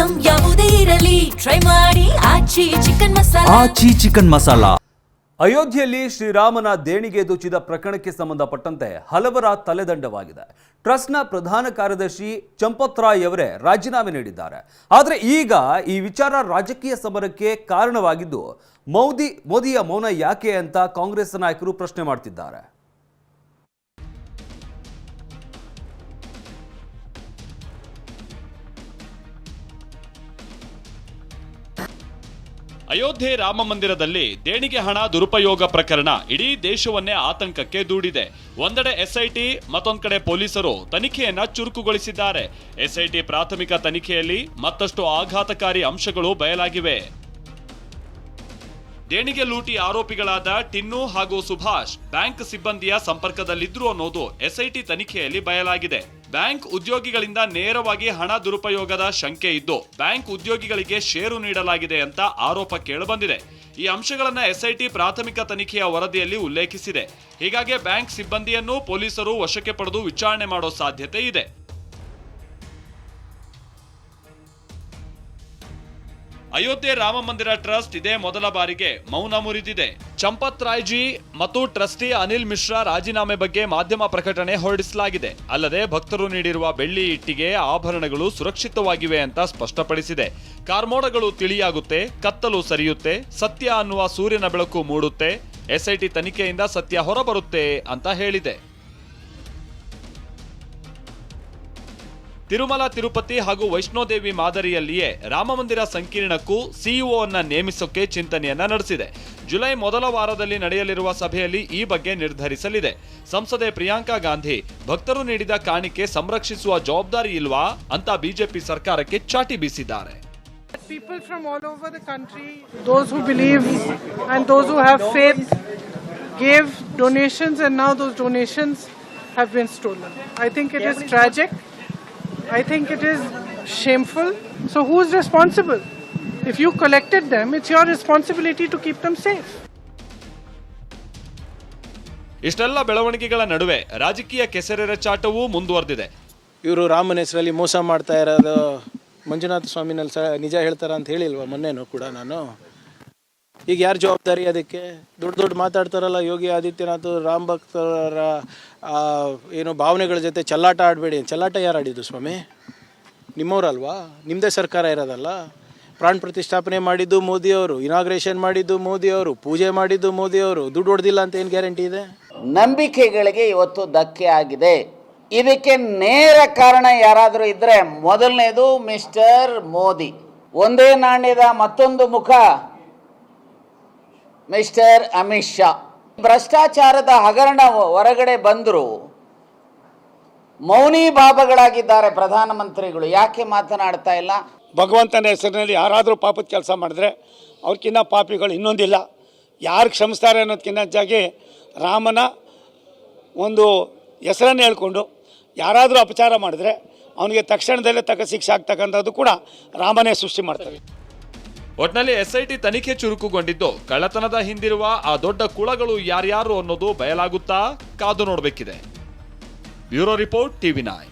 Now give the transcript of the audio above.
Item ಯಾವುದೇ ಇರಲಿ try ಮಾಡಿ ಆಚಿ ಚಿಕನ್ ಮಸಾಲಾ. ಅಯೋಧ್ಯೆಯಲ್ಲಿ ಶ್ರೀರಾಮನ ದೇಣಿಗೆ ದೋಚಿದ ಪ್ರಕರಣಕ್ಕೆ ಸಂಬಂಧಪಟ್ಟಂತೆ ಹಲವರ ತಲೆದಂಡವಾಗಿದೆ. ಟ್ರಸ್ಟ್ನ ಪ್ರಧಾನ ಕಾರ್ಯದರ್ಶಿ ಚಂಪತ್ ರಾಯ್ ಅವರೇ ರಾಜೀನಾಮೆ ನೀಡಿದ್ದಾರೆ. ಆದರೆ ಈಗ ಈ ವಿಚಾರ ರಾಜಕೀಯ ಸಮರಕ್ಕೆ ಕಾರಣವಾಗಿದ್ದು ಮೋದಿಯ ಮೌನ ಯಾಕೆ ಅಂತ ಕಾಂಗ್ರೆಸ್ ನಾಯಕರು ಪ್ರಶ್ನೆ ಮಾಡ್ತಿದ್ದಾರೆ. ಅಯೋಧ್ಯೆ ರಾಮ ಮಂದಿರದಲ್ಲಿ ದೇಣಿಗೆ ಹಣ ದುರುಪಯೋಗ ಪ್ರಕರಣ ಇಡೀ ದೇಶವನ್ನೇ ಆತಂಕಕ್ಕೆ ದೂಡಿದೆ. ಒಂದೆಡೆ ಎಸ್ಐಟಿ, ಮತ್ತೊಂದು ಕಡೆ ಪೊಲೀಸರು ತನಿಖೆಯನ್ನ ಚುರುಕುಗೊಳಿಸಿದ್ದಾರೆ. ಎಸ್ಐಟಿ ಪ್ರಾಥಮಿಕ ತನಿಖೆಯಲ್ಲಿ ಮತ್ತಷ್ಟು ಆಘಾತಕಾರಿ ಅಂಶಗಳು ಬಯಲಾಗಿವೆ. ದೇಣಿಗೆ ಲೂಟಿ ಆರೋಪಿಗಳಾದ ಟಿನ್ನು ಹಾಗೂ ಸುಭಾಷ್ ಬ್ಯಾಂಕ್ ಸಿಬ್ಬಂದಿಯ ಸಂಪರ್ಕದಲ್ಲಿದ್ರು ಅನ್ನೋದು ಎಸ್ಐಟಿ ತನಿಖೆಯಲ್ಲಿ ಬಯಲಾಗಿದೆ. ಬ್ಯಾಂಕ್ ಉದ್ಯೋಗಿಗಳಿಂದ ನೇರವಾಗಿ ಹಣ ದುರುಪಯೋಗದ ಶಂಕೆ ಇದ್ದು ಬ್ಯಾಂಕ್ ಉದ್ಯೋಗಿಗಳಿಗೆ ಷೇರು ನೀಡಲಾಗಿದೆ ಅಂತ ಆರೋಪ ಕೇಳಿಬಂದಿದೆ. ಈ ಅಂಶಗಳನ್ನ ಎಸ್ಐಟಿ ಪ್ರಾಥಮಿಕ ತನಿಖೆಯ ವರದಿಯಲ್ಲಿ ಉಲ್ಲೇಖಿಸಿದೆ. ಹೀಗಾಗಿ ಬ್ಯಾಂಕ್ ಸಿಬ್ಬಂದಿಯನ್ನು ಪೊಲೀಸರು ವಶಕ್ಕೆ ಪಡೆದು ವಿಚಾರಣೆ ಮಾಡೋ ಸಾಧ್ಯತೆ ಇದೆ. ಅಯೋಧ್ಯೆ ರಾಮ ಮಂದಿರ ಟ್ರಸ್ಟ್ ಇದೇ ಮೊದಲ ಬಾರಿಗೆ ಮೌನ ಮುರಿದಿದೆ. ಚಂಪತ್ ರಾಯ್ಜಿ ಮತ್ತು ಟ್ರಸ್ಟಿ ಅನಿಲ್ ಮಿಶ್ರಾ ರಾಜೀನಾಮೆ ಬಗ್ಗೆ ಮಾಧ್ಯಮ ಪ್ರಕಟಣೆ ಹೊರಡಿಸಲಾಗಿದೆ. ಅಲ್ಲದೆ ಭಕ್ತರು ನೀಡಿರುವ ಬೆಳ್ಳಿ ಇಟ್ಟಿಗೆ ಆಭರಣಗಳು ಸುರಕ್ಷಿತವಾಗಿವೆ ಅಂತ ಸ್ಪಷ್ಟಪಡಿಸಿದೆ. ಕಾರ್ಮೋಡಗಳು ತಿಳಿಯಾಗುತ್ತೆ, ಕತ್ತಲು ಸರಿಯುತ್ತೆ, ಸತ್ಯ ಅನ್ನುವ ಸೂರ್ಯನ ಬೆಳಕು ಮೂಡುತ್ತೆ, ಎಸ್ಐಟಿ ತನಿಖೆಯಿಂದ ಸತ್ಯ ಹೊರಬರುತ್ತೆ ಅಂತ ಹೇಳಿದೆ. ತಿರುಮಲ, ತಿರುಪತಿ ಹಾಗೂ ವೈಷ್ಣೋದೇವಿ ಮಾದರಿಯಲ್ಲಿಯೇ ರಾಮಮಂದಿರ ಸಂಕೀರ್ಣಕ್ಕೂ ಸಿಇಒ ಅನ್ನ ನೇಮಿಸೋಕೆ ಚಿಂತನೆಯನ್ನ ನಡೆಸಿದೆ. ಜುಲೈ ಮೊದಲ ವಾರದಲ್ಲಿ ನಡೆಯಲಿರುವ ಸಭೆಯಲ್ಲಿ ಈ ಬಗ್ಗೆ ನಿರ್ಧರಿಸಲಿದೆ. ಸಂಸದೆ ಪ್ರಿಯಾಂಕಾ ಗಾಂಧಿ ಭಕ್ತರು ನೀಡಿದ ಕಾಣಿಕೆ ಸಂರಕ್ಷಿಸುವ ಜವಾಬ್ದಾರಿ ಇಲ್ವಾ ಅಂತ ಬಿಜೆಪಿ ಸರ್ಕಾರಕ್ಕೆ ಚಾಟಿ ಬೀಸಿದ್ದಾರೆ. People from all over the country, those who believe and those who have faith, gave donations and now those donations have been stolen. I think it is tragic. I think it is shameful. So who is responsible? If you collected them, it's your responsibility to keep them safe. ಇಷ್ಟೆಲ್ಲ ಬೆಳವಣಿಗೆಗಳ ನಡುವೆ ರಾಜಕೀಯ ಕೆಸರೆರಚಾಟವೂ ಮುಂದುವರೆದಿದೆ. ಇವರು ರಾಮನ ಹೆಸರಲ್ಲಿ ಮೋಸ ಮಾಡ್ತಾ ಇರೋದು ಮಂಜುನಾಥ ಸ್ವಾಮಿನಲ್ಲಿ ನಿಜ ಹೇಳ್ತಾರ ಅಂತ ಹೇಳಿಲ್ವಾ ಮೊನ್ನೆನೂ ಕೂಡ ನಾನು. ಈಗ ಯಾರು ಜವಾಬ್ದಾರಿ ಅದಕ್ಕೆ? ದೊಡ್ಡ ಮಾತಾಡ್ತಾರಲ್ಲ ಯೋಗಿ ಆದಿತ್ಯನಾಥ್, ರಾಮ್ ಭಕ್ತರ ಏನು ಭಾವನೆಗಳ ಜೊತೆ ಚಲ್ಲಾಟ ಆಡಬೇಡಿ. ಚಲ್ಲಾಟ ಯಾರು ಆಡಿದ್ದು ಸ್ವಾಮಿ? ನಿಮ್ಮವ್ರಲ್ವಾ? ನಿಮ್ಮದೇ ಸರ್ಕಾರ ಇರೋದಲ್ಲ. ಪ್ರಾಣ ಪ್ರತಿಷ್ಠಾಪನೆ ಮಾಡಿದ್ದು ಮೋದಿಯವರು, ಇನಾಗ್ರೇಷನ್ ಮಾಡಿದ್ದು ಮೋದಿಯವರು, ಪೂಜೆ ಮಾಡಿದ್ದು ಮೋದಿಯವರು. ದುಡ್ಡು ಹೊಡೆದಿಲ್ಲ ಅಂತ ಏನು ಗ್ಯಾರಂಟಿ ಇದೆ? ನಂಬಿಕೆಗಳಿಗೆ ಇವತ್ತು ಧಕ್ಕೆ ಆಗಿದೆ. ಇದಕ್ಕೆ ನೇರ ಕಾರಣ ಯಾರಾದರೂ ಇದ್ದರೆ ಮೊದಲನೇದು ಮಿಸ್ಟರ್ ಮೋದಿ. ಒಂದೇ ನಾಣ್ಯದ ಮತ್ತೊಂದು ಮುಖ ಮಿಸ್ಟರ್ ಅಮಿತ್ ಶಾ. ಭ್ರಷ್ಟಾಚಾರದ ಹಗರಣ ಹೊರಗಡೆ ಬಂದರೂ ಮೌನಿ ಬಾಬಾಗಳಾಗಿದ್ದಾರೆ ಪ್ರಧಾನಮಂತ್ರಿಗಳು. ಯಾಕೆ ಮಾತನಾಡ್ತಾ ಇಲ್ಲ? ಭಗವಂತನ ಹೆಸರಿನಲ್ಲಿ ಯಾರಾದರೂ ಪಾಪದ ಕೆಲಸ ಮಾಡಿದ್ರೆ ಅವ್ರಕ್ಕಿಂತ ಪಾಪಿಗಳು ಇನ್ನೊಂದಿಲ್ಲ. ಯಾರು ಕ್ಷಮಿಸ್ತಾರೆ ಅನ್ನೋದಕ್ಕಿಂತ ಹೆಚ್ಚಾಗಿ ರಾಮನ ಒಂದು ಹೆಸರನ್ನು ಹೇಳ್ಕೊಂಡು ಯಾರಾದರೂ ಅಪಚಾರ ಮಾಡಿದ್ರೆ ಅವನಿಗೆ ತಕ್ಷಣದಲ್ಲೇ ತಕ್ಕ ಶಿಕ್ಷೆ ಆಗ್ತಕ್ಕಂಥದ್ದು ಕೂಡ ರಾಮನೇ ಸೃಷ್ಟಿ ಮಾಡ್ತಾರೆ. ಒಟ್ನಲ್ಲಿ ಎಸ್ಐಟಿ ತನಿಖೆ ಚುರುಕುಗೊಂಡಿದ್ದು ಕಳ್ಳತನದ ಹಿಂದಿರುವ ಆ ದೊಡ್ಡ ಕುಳಗಳು ಯಾರ್ಯಾರು ಅನ್ನೋದು ಬಯಲಾಗುತ್ತಾ ಕಾದು ನೋಡಬೇಕಿದೆ. Bureau report, TV9.